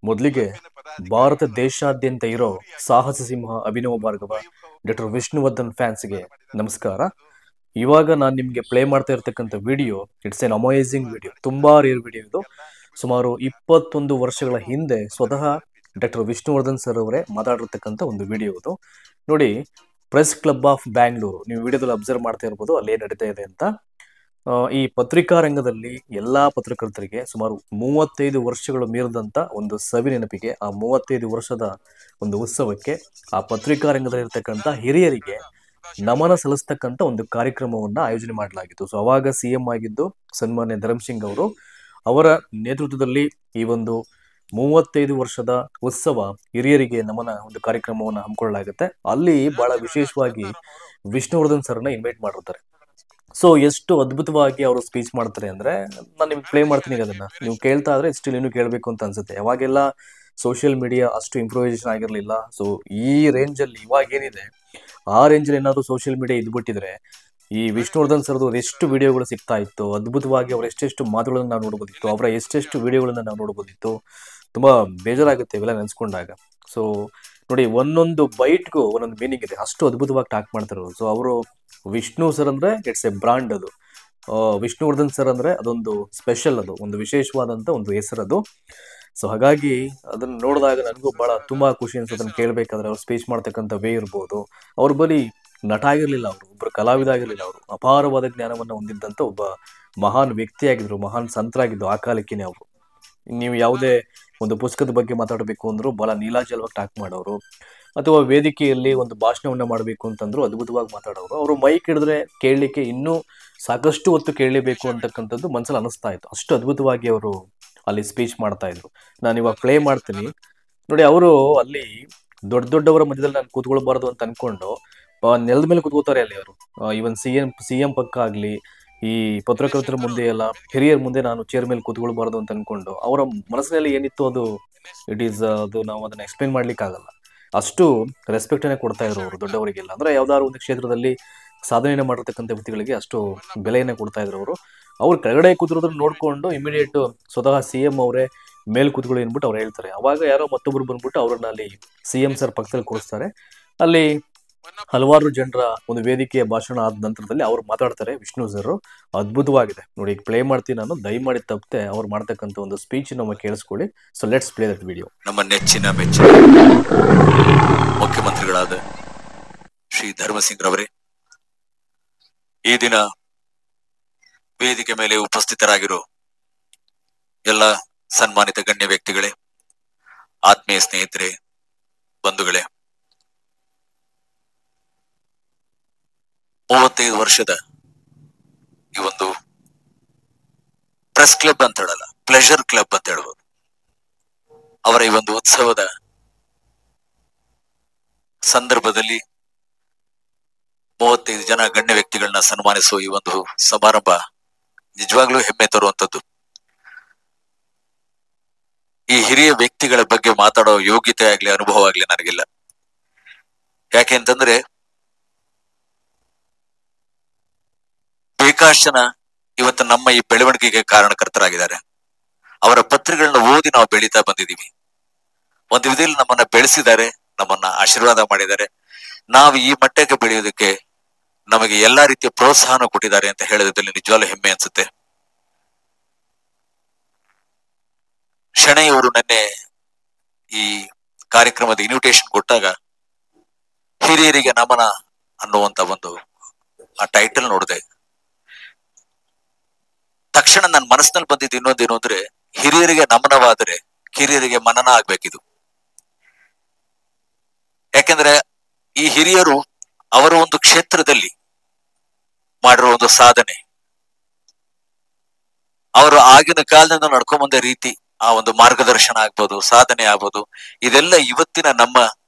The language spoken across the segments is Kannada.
ಮೊದಲಿಗೆ ಭಾರತ ದೇಶಾದ್ಯಂತ ಇರೋ ಸಾಹಸ ಸಿಂಹ ಅಭಿನವ ಭಾರ್ಗವ ಡಾಕ್ಟರ್ ವಿಷ್ಣುವರ್ಧನ್ ಫ್ಯಾನ್ಸ್ಗೆ ನಮಸ್ಕಾರ. ಇವಾಗ ನಾನು ನಿಮಗೆ ಪ್ಲೇ ಮಾಡ್ತಾ ಇರ್ತಕ್ಕಂಥ video it's an amazing video, ತುಂಬಾ ರೇರ್ ವಿಡಿಯೋ ಇದು. ಸುಮಾರು 21 ವರ್ಷಗಳ ಹಿಂದೆ ಸ್ವತಃ ಡಾಕ್ಟರ್ ವಿಷ್ಣುವರ್ಧನ್ ಸರ್ ಅವರೇ ಮಾತಾಡಿರ್ತಕ್ಕಂಥ ಒಂದು ವಿಡಿಯೋ ಇದು. ನೋಡಿ, ಪ್ರೆಸ್ ಕ್ಲಬ್ ಆಫ್ ಬ್ಯಾಂಗ್ಳೂರು, ನೀವು ವಿಡಿಯೋದಲ್ಲಿ ಅಬ್ಸರ್ವ್ ಮಾಡ್ತಾ ಇರ್ಬೋದು ಅಲ್ಲೇ ನಡೀತಾ ಇದೆ ಅಂತ. ಈ ಪತ್ರಿಕಾ ರಂಗದಲ್ಲಿ ಎಲ್ಲಾ ಪತ್ರಕರ್ತರಿಗೆ ಸುಮಾರು 35 ವರ್ಷಗಳು ಮೀರಿದಂತ ಒಂದು ಸವಿ ನೆನಪಿಗೆ, ಆ 35 ವರ್ಷದ ಒಂದು ಉತ್ಸವಕ್ಕೆ ಆ ಪತ್ರಿಕಾ ರಂಗದಲ್ಲಿರ್ತಕ್ಕಂಥ ಹಿರಿಯರಿಗೆ ನಮನ ಸಲ್ಲಿಸ್ತಕ್ಕಂಥ ಒಂದು ಕಾರ್ಯಕ್ರಮವನ್ನ ಆಯೋಜನೆ ಮಾಡಲಾಗಿತ್ತು. ಸೊ ಅವಾಗ ಸಿಎಂ ಆಗಿದ್ದು ಸನ್ಮಾನ್ಯ ಧರ್ಮ್ ಸಿಂಗ್ ಅವರು, ಅವರ ನೇತೃತ್ವದಲ್ಲಿ ಈ ಒಂದು 35 ವರ್ಷದ ಉತ್ಸವ ಹಿರಿಯರಿಗೆ ನಮನ ಒಂದು ಕಾರ್ಯಕ್ರಮವನ್ನು ಹಮ್ಮಿಕೊಳ್ಳಲಾಗುತ್ತೆ. ಅಲ್ಲಿ ಬಹಳ ವಿಶೇಷವಾಗಿ ವಿಷ್ಣುವರ್ಧನ್ ಸರ್ನ ಇನ್ವೈಟ್ ಮಾಡಿರ್ತಾರೆ. ಸೊ ಎಷ್ಟು ಅದ್ಭುತವಾಗಿ ಅವರು ಸ್ಪೀಚ್ ಮಾಡ್ತಾರೆ ಅಂದ್ರೆ, ನಾನು ನಿಮ್ಗೆ ಪ್ಲೇ ಮಾಡ್ತೀನಿ. ಅದನ್ನ ನೀವು ಕೇಳ್ತಾ ಇದ್ರೆ ಸ್ಟಿಲ್ ಇನ್ನೂ ಕೇಳಬೇಕು ಅಂತ ಅನ್ಸುತ್ತೆ. ಯಾವಾಗೆಲ್ಲ ಸೋಷಿಯಲ್ ಮೀಡಿಯಾ ಅಷ್ಟು ಇಂಪ್ರೂವೈಸೇಷನ್ ಆಗಿರಲಿಲ್ಲ. ಸೊ ಈ ರೇಂಜ್ ಅಲ್ಲಿ ಇವಾಗ ಏನಿದೆ, ಆ ರೇಂಜಲ್ಲಿ ಏನಾದ್ರು ಸೋಷಿಯಲ್ ಮೀಡಿಯಾ ಇದ್ಬಿಟ್ಟಿದ್ರೆ ಈ ವಿಷ್ಣುವರ್ಧನ್ ಸರ್ದು ಎಷ್ಟು ವಿಡಿಯೋಗಳು ಸಿಗ್ತಾ ಇತ್ತು, ಅದ್ಭುತವಾಗಿ ಅವ್ರ ಎಷ್ಟೆಷ್ಟು ಮಾತುಗಳನ್ನ ನಾವು ನೋಡ್ಬೋದಿತ್ತು, ಅವರ ಎಷ್ಟೆಷ್ಟು ವಿಡಿಯೋಗಳನ್ನ ನಾವು ನೋಡ್ಬೋದಿತ್ತು. ತುಂಬಾ ಬೇಜಾರಾಗುತ್ತೆ ಇವೆಲ್ಲ ನೆನ್ಸ್ಕೊಂಡಾಗ. ಸೊ ನೋಡಿ, ಒಂದೊಂದು ಬೈಟ್ಗೂ ಒಂದೊಂದು ಮೀನಿಂಗ್ ಇದೆ, ಅಷ್ಟು ಅದ್ಭುತವಾಗಿ ಟಾಕ್ ಮಾಡ್ತಾರೆ. ಸೊ ಅವರು ವಿಷ್ಣು ಸರ್ ಅಂದ್ರೆ ಇಟ್ಸ್ ಎ ಬ್ರಾಂಡ್ ಅದು. ವಿಷ್ಣುವರ್ಧನ್ ಸರ್ ಅಂದ್ರೆ ಅದೊಂದು ಸ್ಪೆಷಲ್, ಅದು ಒಂದು ವಿಶೇಷವಾದಂತ ಒಂದು ಹೆಸರದು. ಸೊ ಹಾಗಾಗಿ ಅದನ್ನ ನೋಡಿದಾಗ ನನಗೂ ಬಹಳ ತುಂಬಾ ಖುಷಿ ಅನ್ಸುತ್ತೆ. ಅದನ್ನ ಕೇಳ್ಬೇಕಾದ್ರೆ ಅವ್ರು ಸ್ಪೀಚ್ ಮಾಡ್ತಕ್ಕಂಥ ವೇ ಇರ್ಬೋದು. ಅವ್ರ ಬರೀ ನಟ ಆಗಿರ್ಲಿಲ್ಲ, ಅವರು ಒಬ್ಬರು ಕಲಾವಿದ ಆಗಿರ್ಲಿಲ್ಲ, ಅವರು ಅಪಾರವಾದ ಜ್ಞಾನವನ್ನ ಹೊಂದಿದ್ದಂತ ಒಬ್ಬ ಮಹಾನ್ ವ್ಯಕ್ತಿಯಾಗಿದ್ರು, ಮಹಾನ್ ಸಂತರಾಗಿದ್ದು ಆ ಕಾಲಕ್ಕಿನೇ ಅವರು. ನೀವು ಯಾವುದೇ ಒಂದು ಪುಸ್ತಕದ ಬಗ್ಗೆ ಮಾತಾಡಬೇಕು ಅಂದ್ರು ಬಹಳ ನೀಲಾಜಲವಾಗಿ ಟಾಕ್ ಮಾಡೋರು, ಅಥವಾ ವೇದಿಕೆಯಲ್ಲಿ ಒಂದು ಭಾಷಣವನ್ನ ಮಾಡಬೇಕು ಅಂತಂದ್ರು ಅದ್ಭುತವಾಗಿ ಮಾತಾಡೋರು. ಅವರು ಮೈಕ್ ಹಿಡಿದ್ರೆ ಕೇಳಲಿಕ್ಕೆ ಇನ್ನೂ ಸಾಕಷ್ಟು ಹೊತ್ತು ಕೇಳಲೇಬೇಕು ಅಂತಕ್ಕಂಥದ್ದು ಮನಸ್ಸಲ್ಲಿ ಅನಿಸ್ತಾ ಇತ್ತು. ಅಷ್ಟು ಅದ್ಭುತವಾಗಿ ಅವರು ಅಲ್ಲಿ ಸ್ಪೀಚ್ ಮಾಡ್ತಾ ಇದ್ರು. ನಾನು ಇವಾಗ ಪ್ಲೇ ಮಾಡ್ತೀನಿ ನೋಡಿ. ಅವರು ಅಲ್ಲಿ ದೊಡ್ಡ ದೊಡ್ಡವರ ಮಧ್ಯದಲ್ಲಿ ನಾನು ಕೂತ್ಕೊಳ್ಬಾರ್ದು ಅಂತ ಅನ್ಕೊಂಡು ನೆಲದ ಮೇಲೆ ಕೂತ್ಕೋತಾರೆ ಅಲ್ಲಿ ಅವರು. ಇವನ್ ಸಿ ಎಂ ಪಕ್ಕ ಆಗ್ಲಿ, ಈ ಪತ್ರಕರ್ತರ ಮುಂದೆ ಎಲ್ಲ ಹಿರಿಯರ ಮುಂದೆ ನಾನು ಚೇರ್ ಮೇಲೆ ಕೂತ್ಕೊಳ್ಬಾರ್ದು ಅಂತ ಅನ್ಕೊಂಡು ಅವರ ಮನಸ್ಸಿನಲ್ಲಿ ಏನಿತ್ತು ಅದು ಅದು ನಾವು ಅದನ್ನ ಎಕ್ಸ್ಪ್ಲೈನ್ ಮಾಡ್ಲಿಕ್ಕೆ ಆಗಲ್ಲ. ಅಷ್ಟು ರೆಸ್ಪೆಕ್ಟ್ ಅನ್ನ ಕೊಡ್ತಾ ಇದ್ರು ಅವರು ದೊಡ್ಡವರಿಗೆಲ್ಲ. ಅಂದ್ರೆ ಯಾವ್ದಾದ್ರು ಒಂದು ಕ್ಷೇತ್ರದಲ್ಲಿ ಸಾಧನೆಯನ್ನು ಮಾಡಿರ್ತಕ್ಕಂಥ ವ್ಯಕ್ತಿಗಳಿಗೆ ಅಷ್ಟು ಬೆಲೆಯನ್ನ ಕೊಡ್ತಾ ಇದ್ರು ಅವರು. ಅವ್ರು ಕೆಳಗಡೆ ಕೂತಿರೋದನ್ನ ನೋಡ್ಕೊಂಡು ಇಮಿಡಿಯೇಟ್ ಸ್ವತಃ ಸಿಎಂ ಅವರೇ ಮೇಲ್ ಕೂತ್ಕೊಳ್ಳಿ ಅಂದ್ಬಿಟ್ಟು ಅವ್ರು ಹೇಳ್ತಾರೆ. ಅವಾಗ ಯಾರೋ ಮತ್ತೊಬ್ರು ಬಂದ್ಬಿಟ್ಟು ಅವ್ರನ್ನ ಅಲ್ಲಿ ಸಿಎಂ ಸರ್ ಪಕ್ಕದಲ್ಲಿ ಕೂರಿಸ್ತಾರೆ. ಅಲ್ಲಿ ಹಲವಾರು ಜನರ ಒಂದು ವೇದಿಕೆಯ ಭಾಷಣ ಆದ ನಂತರದಲ್ಲಿ ಅವ್ರು ಮಾತಾಡ್ತಾರೆ ವಿಷ್ಣು ಸರ್. ಅದ್ಭುತವಾಗಿದೆ ನೋಡಿ. ಈಗ ಪ್ಲೇ ಮಾಡ್ತೀನಿ ನಾನು, ದಯಮಾಡಿ ತಪ್ಪದೆ ಅವ್ರು ಮಾಡ್ತಕ್ಕಂಥ ಒಂದು ಸ್ಪೀಚ್ ನಮ್ಮ ಕೇಳಿಸ್ಕೊಳ್ಳಿ. So let's play that video. ನಮ್ಮ ನೆಚ್ಚಿನ ಮೆಚ್ಚಿನ ಮುಖ್ಯಮಂತ್ರಿಗಳಾದ ಶ್ರೀ ಧರ್ಮಸಿಂಗ್ ರವರೇ, ಈ ದಿನ ವೇದಿಕೆ ಮೇಲೆ ಉಪಸ್ಥಿತರಾಗಿರೋ ಎಲ್ಲ ಸನ್ಮಾನಿತ ಗಣ್ಯ ವ್ಯಕ್ತಿಗಳೇ, ಆತ್ಮೀಯ ಸ್ನೇಹಿತರೆ, ಬಂಧುಗಳೇ, 35 ವರ್ಷದ ಈ ಒಂದು ಪ್ರೆಸ್ ಕ್ಲಬ್ ಅಂತ ಹೇಳಲ್ಲ, ಪ್ಲೆಷರ್ ಕ್ಲಬ್ ಅಂತ ಹೇಳ್ಬೋದು, ಅವರ ಈ ಒಂದು ಉತ್ಸವದ ಸಂದರ್ಭದಲ್ಲಿ 35 ಜನ ಗಣ್ಯ ವ್ಯಕ್ತಿಗಳನ್ನ ಸನ್ಮಾನಿಸುವ ಈ ಒಂದು ಸಮಾರಂಭ ನಿಜವಾಗ್ಲೂ ಹೆಮ್ಮೆ ತರುವಂತದ್ದು. ಈ ಹಿರಿಯ ವ್ಯಕ್ತಿಗಳ ಬಗ್ಗೆ ಮಾತಾಡೋ ಯೋಗ್ಯತೆ ಆಗ್ಲಿ ಅನುಭವ ಆಗ್ಲಿ ನನಗಿಲ್ಲ. ಯಾಕೆ ಅಂತಂದ್ರೆ ಬೇಕಾಷ್ಟು ಜನ ಇವತ್ತು ನಮ್ಮ ಈ ಬೆಳವಣಿಗೆಗೆ ಕಾರಣಕರ್ತರಾಗಿದ್ದಾರೆ. ಅವರ ಪತ್ರಗಳನ್ನ ಓದಿ ನಾವು ಬೆಳೀತಾ ಬಂದಿದ್ದೀವಿ. ಒಂದು ವಿಧದಲ್ಲಿ ನಮ್ಮನ್ನ ಬೆಳೆಸಿದ್ದಾರೆ, ನಮ್ಮನ್ನ ಆಶೀರ್ವಾದ ಮಾಡಿದ್ದಾರೆ. ನಾವು ಈ ಮಟ್ಟಕ್ಕೆ ಬೆಳೆಯೋದಕ್ಕೆ ನಮಗೆ ಎಲ್ಲಾ ರೀತಿಯ ಪ್ರೋತ್ಸಾಹನ ಕೊಟ್ಟಿದ್ದಾರೆ ಅಂತ ಹೇಳೋದ್ರಲ್ಲಿ ನಿಜವಾಗ್ಲೂ ಹೆಮ್ಮೆ ಅನ್ಸುತ್ತೆ. ಶೆಣೈ ಅವರು ನೆನ್ನೆ ಈ ಕಾರ್ಯಕ್ರಮದ ಇನ್ವಿಟೇಷನ್ ಕೊಟ್ಟಾಗ ಹಿರಿಯರಿಗೆ ನಮನ ಅನ್ನುವಂತ ಒಂದು ಆ ಟೈಟಲ್ ನೋಡಿದೆ ತಕ್ಷಣ ನನ್ನ ಮನಸ್ಸಿನಲ್ಲಿ ಬಂದಿದ್ದು ಇನ್ನೊಂದೇನು ಅಂದ್ರೆ, ಹಿರಿಯರಿಗೆ ನಮನವಾದರೆ ಕಿರಿಯರಿಗೆ ಮನನ ಆಗ್ಬೇಕಿದು. ಯಾಕೆಂದ್ರೆ ಈ ಹಿರಿಯರು ಅವರ ಒಂದು ಕ್ಷೇತ್ರದಲ್ಲಿ ಮಾಡಿರೋ ಒಂದು ಸಾಧನೆ, ಅವರು ಆಗಿನ ಕಾಲದಿಂದ ನಡ್ಕೊಂಡ್ ಬಂದ ರೀತಿ, ಆ ಒಂದು ಮಾರ್ಗದರ್ಶನ ಆಗ್ಬೋದು, ಸಾಧನೆ ಆಗ್ಬೋದು, ಇದೆಲ್ಲ ಇವತ್ತಿನ ನಮ್ಮ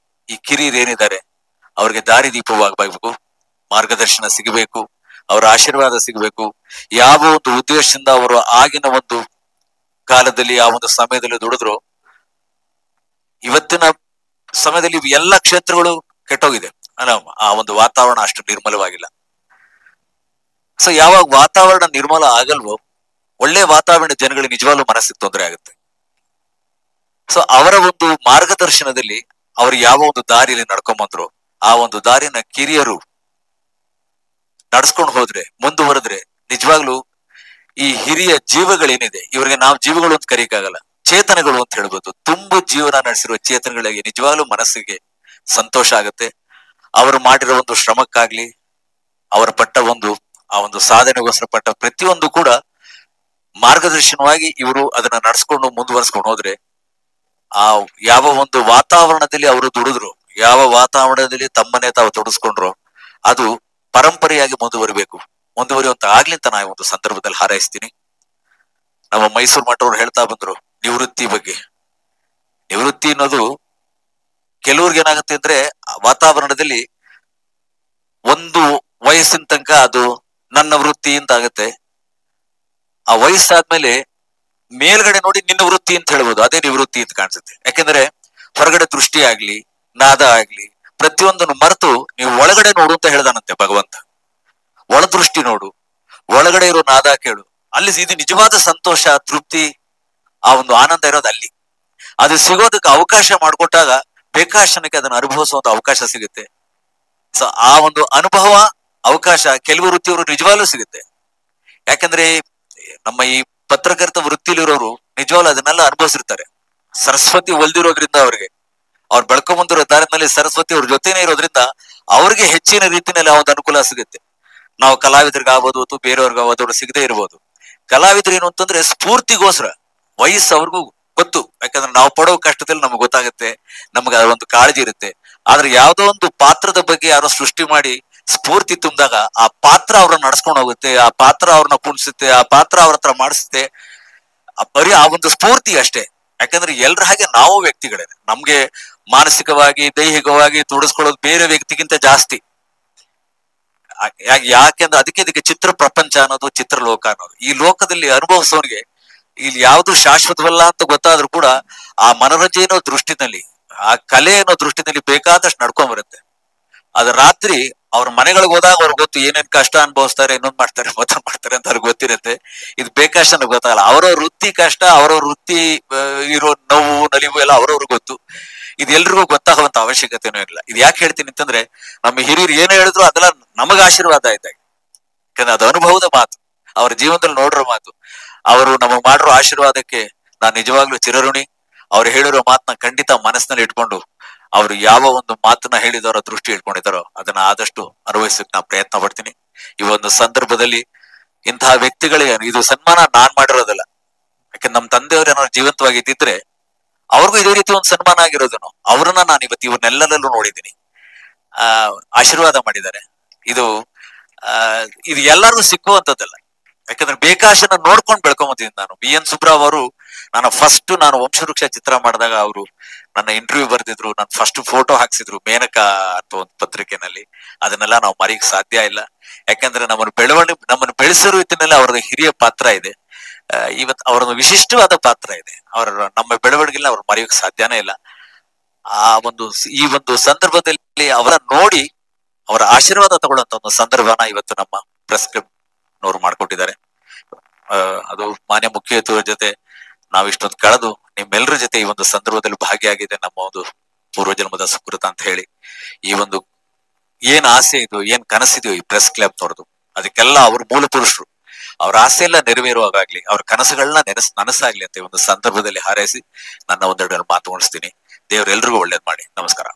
ಈ ಕಿರಿಯರು ಏನಿದ್ದಾರೆ ಅವ್ರಿಗೆ ದಾರಿದೀಪವಾಗಬೇಕು, ಮಾರ್ಗದರ್ಶನ ಸಿಗಬೇಕು, ಅವರ ಆಶೀರ್ವಾದ ಸಿಗಬೇಕು. ಯಾವ ಒಂದು ಉದ್ದೇಶದಿಂದ ಅವರು ಆಗಿನ ಒಂದು ಕಾಲದಲ್ಲಿ ಆ ಒಂದು ಸಮಯದಲ್ಲಿ ದುಡಿದ್ರು, ಇವತ್ತಿನ ಸಮಯದಲ್ಲಿ ಎಲ್ಲ ಕ್ಷೇತ್ರಗಳು ಕೆಟ್ಟೋಗಿದೆ. ಆ ಒಂದು ವಾತಾವರಣ ಅಷ್ಟು ನಿರ್ಮಲವಾಗಿಲ್ಲ. ಸೊ ಯಾವಾಗ ವಾತಾವರಣ ನಿರ್ಮಲ ಆಗಲ್ವೋ, ಒಳ್ಳೆ ವಾತಾವರಣ ಜನಗಳಿಗೆ ನಿಜವಾಗ್ಲೂ ಮನಸ್ಸಿಗೆ ತೊಂದರೆ ಆಗುತ್ತೆ. ಸೊ ಅವರ ಒಂದು ಮಾರ್ಗದರ್ಶನದಲ್ಲಿ ಅವರು ಯಾವ ಒಂದು ದಾರಿಯಲ್ಲಿ ನಡ್ಕೊಂಡ್ ಬಂದ್ರು, ಆ ಒಂದು ದಾರಿನ ಕಿರಿಯರು ನಡ್ಸ್ಕೊಂಡು ಹೋದ್ರೆ, ಮುಂದುವರೆದ್ರೆ ನಿಜವಾಗ್ಲೂ ಈ ಹಿರಿಯ ಜೀವಗಳೇನಿದೆ ಇವ್ರಿಗೆ ನಾವು ಜೀವಗಳು ಅಂತ ಕರೀಕಾಗಲ್ಲ, ಚೇತನಗಳು ಅಂತ ಹೇಳ್ಬೋದು. ತುಂಬು ಜೀವನ ನಡೆಸಿರುವ ಚೇತನಗಳಿಗೆ ನಿಜವಾಗ್ಲೂ ಮನಸ್ಸಿಗೆ ಸಂತೋಷ ಆಗುತ್ತೆ. ಅವರು ಮಾಡಿರೋ ಒಂದು ಶ್ರಮಕ್ಕಾಗ್ಲಿ, ಅವರ ಪಟ್ಟ ಆ ಒಂದು ಸಾಧನೆಗೋಸ್ಕರ ಪಟ್ಟ ಪ್ರತಿಯೊಂದು ಕೂಡ ಮಾರ್ಗದರ್ಶನವಾಗಿ ಇವರು ಅದನ್ನ ನಡ್ಸ್ಕೊಂಡು ಮುಂದುವರ್ಸ್ಕೊಂಡು ಹೋದ್ರೆ, ಆ ಯಾವ ಒಂದು ವಾತಾವರಣದಲ್ಲಿ ಅವರು ದುಡಿದ್ರು, ಯಾವ ವಾತಾವರಣದಲ್ಲಿ ತಮ್ಮನ್ನೇ ತಾವು ತೊಡಸ್ಕೊಂಡ್ರು, ಅದು ಪರಂಪರೆಯಾಗಿ ಮುಂದುವರಿಯುವಂತ ಆಗ್ಲಿ ಅಂತ ನಾನು ಒಂದು ಸಂದರ್ಭದಲ್ಲಿ ಹಾರೈಸ್ತೀನಿ. ನಮ್ಮ ಮೈಸೂರು ಮಠವ್ರು ಹೇಳ್ತಾ ಬಂದ್ರು ನಿವೃತ್ತಿ ಬಗ್ಗೆ. ನಿವೃತ್ತಿ ಅನ್ನೋದು ಕೆಲವ್ರಿಗೆ ಏನಾಗುತ್ತೆ ಅಂದ್ರೆ, ವಾತಾವರಣದಲ್ಲಿ ಒಂದು ವಯಸ್ಸಿನ ತನಕ ಅದು ನನ್ನ ವೃತ್ತಿ ಅಂತ ಆಗತ್ತೆ. ಆ ವಯಸ್ಸಾದ್ಮೇಲೆ ಮೇಲ್ಗಡೆ ನೋಡಿ ನಿನ್ನ ವೃತ್ತಿ ಅಂತ ಹೇಳ್ಬೋದು, ಅದೇ ನಿವೃತ್ತಿ ಅಂತ ಕಾಣಿಸುತ್ತೆ. ಯಾಕೆಂದ್ರೆ ಹೊರಗಡೆ ದೃಷ್ಟಿ ಆಗ್ಲಿ, ನಾದ ಆಗ್ಲಿ, ಪ್ರತಿಯೊಂದನ್ನು ಮರೆತು ನೀವು ಒಳಗಡೆ ನೋಡು ಅಂತ ಹೇಳ್ದಾನಂತೆ ಭಗವಂತ. ಒಳ ದೃಷ್ಟಿ ನೋಡು, ಒಳಗಡೆ ಇರೋ ನಾದ ಕೇಳು, ಅಲ್ಲಿ ಇದು ನಿಜವಾದ ಸಂತೋಷ, ತೃಪ್ತಿ, ಆ ಒಂದು ಆನಂದ ಇರೋದು ಅಲ್ಲಿ. ಅದು ಸಿಗೋದಕ್ಕೆ ಅವಕಾಶ ಮಾಡಿಕೊಟ್ಟಾಗ ಬೇಕಾಶನಕ್ಕೆ ಅದನ್ನು ಅನುಭವಿಸುವಂತ ಅವಕಾಶ ಸಿಗುತ್ತೆ. ಸೊ ಆ ಒಂದು ಅನುಭವ, ಅವಕಾಶ ಕೆಲವು ವೃತ್ತಿಯವರು ನಿಜವಾಗ್ಲೂ ಸಿಗುತ್ತೆ. ಯಾಕಂದ್ರೆ ನಮ್ಮ ಈ ಪತ್ರಕರ್ತ ವೃತ್ತಿಲಿರೋರು ನಿಜವಾಗ್ಲೂ ಅದನ್ನೆಲ್ಲ ಅನುಭವಿಸಿರ್ತಾರೆ. ಸರಸ್ವತಿ ಒಲ್ದಿರೋದ್ರಿಂದ ಅವ್ರು ಬೆಳ್ಕೊಂಡ್ ಬಂದಿರೋ ದಾರಿನಲ್ಲಿ ಸರಸ್ವತಿ ಅವ್ರ ಜೊತೆನೇ ಇರೋದ್ರಿಂದ ಅವ್ರಿಗೆ ಹೆಚ್ಚಿನ ರೀತಿಯಲ್ಲಿ ಆ ಒಂದು ಅನುಕೂಲ ಸಿಗುತ್ತೆ. ನಾವು ಕಲಾವಿದರಿಗಾಗ್ಬೋದು ಅಥವಾ ಬೇರೆಯವ್ರಿಗಾಗ್ಬೋದು ಅವ್ರು ಸಿಗದೆ ಇರ್ಬೋದು. ಕಲಾವಿದ್ರು ಏನು ಅಂತಂದ್ರೆ ಸ್ಫೂರ್ತಿಗೋಸ್ಕರ, ವಯಸ್ಸು ಅವ್ರಿಗೂ ಗೊತ್ತು, ಯಾಕಂದ್ರೆ ನಾವು ಪಡೋ ಕಷ್ಟದಲ್ಲಿ ನಮ್ಗೆ ಗೊತ್ತಾಗುತ್ತೆ, ನಮ್ಗೆ ಅದ್ರ ಒಂದು ಕಾಳಜಿ ಇರುತ್ತೆ. ಆದ್ರೆ ಯಾವ್ದೋ ಒಂದು ಪಾತ್ರದ ಬಗ್ಗೆ ಯಾರೋ ಸೃಷ್ಟಿ ಮಾಡಿ ಸ್ಫೂರ್ತಿ ತುಂಬಿದಾಗ ಆ ಪಾತ್ರ ಅವ್ರನ್ನ ನಡ್ಸ್ಕೊಂಡು ಹೋಗುತ್ತೆ, ಆ ಪಾತ್ರ ಅವ್ರನ್ನ ಕುಣಿಸುತ್ತೆ, ಆ ಪಾತ್ರ ಅವ್ರ ಹತ್ರ ಮಾಡಿಸುತ್ತೆ. ಬರೀ ಆ ಒಂದು ಸ್ಫೂರ್ತಿ ಅಷ್ಟೇ. ಯಾಕಂದ್ರೆ ಎಲ್ರ ಹಾಗೆ ನಾವು ವ್ಯಕ್ತಿಗಳೇ, ನಮ್ಗೆ ಮಾನಸಿಕವಾಗಿ ದೈಹಿಕವಾಗಿ ತೊಡಸ್ಕೊಳ್ಳೋದು ಬೇರೆ ವ್ಯಕ್ತಿಗಿಂತ ಜಾಸ್ತಿ. ಯಾಕೆಂದ್ರೆ ಇದಕ್ಕೆ ಚಿತ್ರ ಪ್ರಪಂಚ ಅನ್ನೋದು, ಚಿತ್ರಲೋಕ ಅನ್ನೋದು, ಈ ಲೋಕದಲ್ಲಿ ಅನುಭವಿಸೋನಿಗೆ ಇಲ್ಲಿ ಯಾವ್ದು ಶಾಶ್ವತವಲ್ಲ ಅಂತ ಗೊತ್ತಾದ್ರೂ ಕೂಡ ಆ ಮನೋರಂಜನೆ ಅನ್ನೋ ದೃಷ್ಟಿನಲ್ಲಿ, ಆ ಕಲೆ ಅನ್ನೋ ದೃಷ್ಟಿನಲ್ಲಿ ಬೇಕಾದಷ್ಟು ನಡ್ಕೊಂಡ್ ಬರುತ್ತೆ. ಅದ ರಾತ್ರಿ ಅವ್ರ ಮನೆಗಳಿಗೆ ಹೋದಾಗ ಅವ್ರಿಗೆ ಗೊತ್ತು ಏನೇನ್ ಕಷ್ಟ ಅನುಭವಿಸ್ತಾರೆ, ಇನ್ನೊಂದ್ ಮಾಡ್ತಾರೆ, ಮತ್ತೊಂದ್ ಮಾಡ್ತಾರೆ ಅಂತ ಅವ್ರಿಗೆ ಗೊತ್ತಿರುತ್ತೆ. ಇದು ಬೇಕಾಷ್ಟು ನನಗೆ ಗೊತ್ತಾಗಲ್ಲ. ಅವ್ರವ್ರ ವೃತ್ತಿ ಕಷ್ಟ, ಅವ್ರವ್ರ ವೃತ್ತಿ ಇರೋ ನೋವು ನಲಿವು ಎಲ್ಲ ಅವ್ರವ್ರಿಗೆ ಗೊತ್ತು. ಇದು ಎಲ್ರಿಗೂ ಗೊತ್ತಾಗುವಂತ ಅವಶ್ಯಕತೆನೂ ಇಲ್ಲ. ಇದು ಯಾಕೆ ಹೇಳ್ತೀನಿ ಅಂತಂದ್ರೆ, ನಮ್ಮ ಹಿರಿಯರು ಏನೇ ಹೇಳಿದ್ರು ಅದೆಲ್ಲ ನಮಗ ಆಶೀರ್ವಾದ ಇದ್ದಾಗ. ಯಾಕಂದ್ರೆ ಅದು ಅನುಭವದ ಮಾತು, ಅವ್ರ ಜೀವನದಲ್ಲಿ ನೋಡಿರೋ ಮಾತು. ಅವರು ನಮಗ್ ಮಾಡಿರೋ ಆಶೀರ್ವಾದಕ್ಕೆ ನಾನ್ ನಿಜವಾಗ್ಲೂ ಚಿರಋಣಿ. ಅವ್ರು ಹೇಳಿರೋ ಮಾತನ್ನ ಖಂಡಿತ ಮನಸ್ಸಿನಲ್ಲಿ ಇಟ್ಕೊಂಡು, ಅವ್ರು ಯಾವ ಒಂದು ಮಾತನ್ನ ಹೇಳಿದಾರೋ, ದೃಷ್ಟಿ ಇಟ್ಕೊಂಡಿದಾರೋ ಅದನ್ನ ಆದಷ್ಟು ಅನುಭವಿಸಕ್ ನಾ ಪ್ರಯತ್ನ ಪಡ್ತೀನಿ. ಈ ಒಂದು ಸಂದರ್ಭದಲ್ಲಿ ಇಂತಹ ವ್ಯಕ್ತಿಗಳಿಗೆ ಇದು ಸನ್ಮಾನ ನಾನ್ ಮಾಡಿರೋದಲ್ಲ. ಯಾಕಂದ್ರೆ ನಮ್ ತಂದೆಯವ್ರು ಏನಾದ್ರು ಜೀವಂತವಾಗಿದ್ದಿದ್ರೆ ಅವ್ರಿಗೂ ಇದೇ ರೀತಿ ಒಂದು ಸನ್ಮಾನ ಆಗಿರೋದನ್ನು. ಅವ್ರನ್ನ ನಾನು ಇವತ್ತು ಇವ್ರನ್ನೆಲ್ಲರಲ್ಲೂ ನೋಡಿದ್ದೀನಿ, ಆಶೀರ್ವಾದ ಮಾಡಿದ್ದಾರೆ. ಇದು ಎಲ್ಲರಿಗೂ ಸಿಕ್ಕುವಂತದ್ದಲ್ಲ. ಯಾಕಂದ್ರೆ ಬೇಕಾಶನ ನೋಡ್ಕೊಂಡು ಬೆಳ್ಕೊಂಬಂದಿದ್ದೀನಿ ನಾನು. BN ಸುಬ್ರಾವ್ ಅವರು ನಾನು ವಂಶವೃಕ್ಷ ಚಿತ್ರ ಮಾಡಿದಾಗ ಅವರು ನನ್ನ ಇಂಟರ್ವ್ಯೂ ಬರ್ದಿದ್ರು, ನನ್ನ ಫಸ್ಟ್ ಫೋಟೋ ಹಾಕ್ಸಿದ್ರು ಮೇನಕಾ ಅಂತ ಒಂದು ಪತ್ರಿಕೆನಲ್ಲಿ. ಅದನ್ನೆಲ್ಲ ನಾವು ಮರೆಯಕ್ ಸಾಧ್ಯ ಇಲ್ಲ. ಯಾಕಂದ್ರೆ ನಮ್ಮನ್ನು ಬೆಳೆಸಿರೋ ಇದನ್ನೆಲ್ಲ ಅವ್ರದ್ದು ಹಿರಿಯ ಪಾತ್ರ ಇದೆ. ಇವತ್ತು ಅವರೊಂದು ವಿಶಿಷ್ಟವಾದ ಪಾತ್ರ ಇದೆ. ನಮ್ಮ ಬೆಳವಣಿಗೆಲ್ಲ ಅವ್ರು ಮರೆಯೋಕ್ ಸಾಧ್ಯನೇ ಇಲ್ಲ. ಈ ಒಂದು ಸಂದರ್ಭದಲ್ಲಿ ಅವರ ನೋಡಿ ಅವರ ಆಶೀರ್ವಾದ ತಗೊಳ್ಳುವಂತ ಒಂದು ಸಂದರ್ಭನ ಇವತ್ತು ನಮ್ಮ ಪ್ರೆಸ್ ಕ್ಲಬ್ ನವರು ಮಾಡ್ಕೊಟ್ಟಿದ್ದಾರೆ. ಅದು ಮಾನ್ಯ ಮುಖ್ಯಮಂತ್ರಿಗಳ ಜೊತೆ ನಾವು ಇಷ್ಟೊಂದು ಕಳೆದು ನಿಮ್ಮೆಲ್ಲರ ಜೊತೆ ಈ ಒಂದು ಸಂದರ್ಭದಲ್ಲಿ ಭಾಗಿಯಾಗಿದೆ ನಮ್ಮ ಒಂದು ಪೂರ್ವಜನ್ಮದ ಸುಕೃತ ಅಂತ ಹೇಳಿ, ಈ ಒಂದು ಏನ್ ಆಸೆ ಇದು, ಏನ್ ಕನಸಿದೆಯೋ ಈ ಪ್ರೆಸ್ ಕ್ಲಬ್ ನೋಡ್ದು, ಅದಕ್ಕೆಲ್ಲ ಅವ್ರ ಮೂಲ ಪುರುಷರು. ಅವ್ರ ಆಸೆ ಎಲ್ಲ ನೆರವೇರುವಾಗ್ಲಿ, ಅವ್ರ ಕನಸುಗಳನ್ನ ನನಸಾಗ್ಲಿ ಅಂತ ಈ ಒಂದು ಸಂದರ್ಭದಲ್ಲಿ ಹಾರೈಸಿ ನನ್ನ ಒಂದೆರಡು ಮಾತು ಮುಗಿಸ್ತೀನಿ. ದೇವ್ರೆಲ್ರಿಗೂ ಒಳ್ಳೇದ್ ಮಾಡಿ. ನಮಸ್ಕಾರ.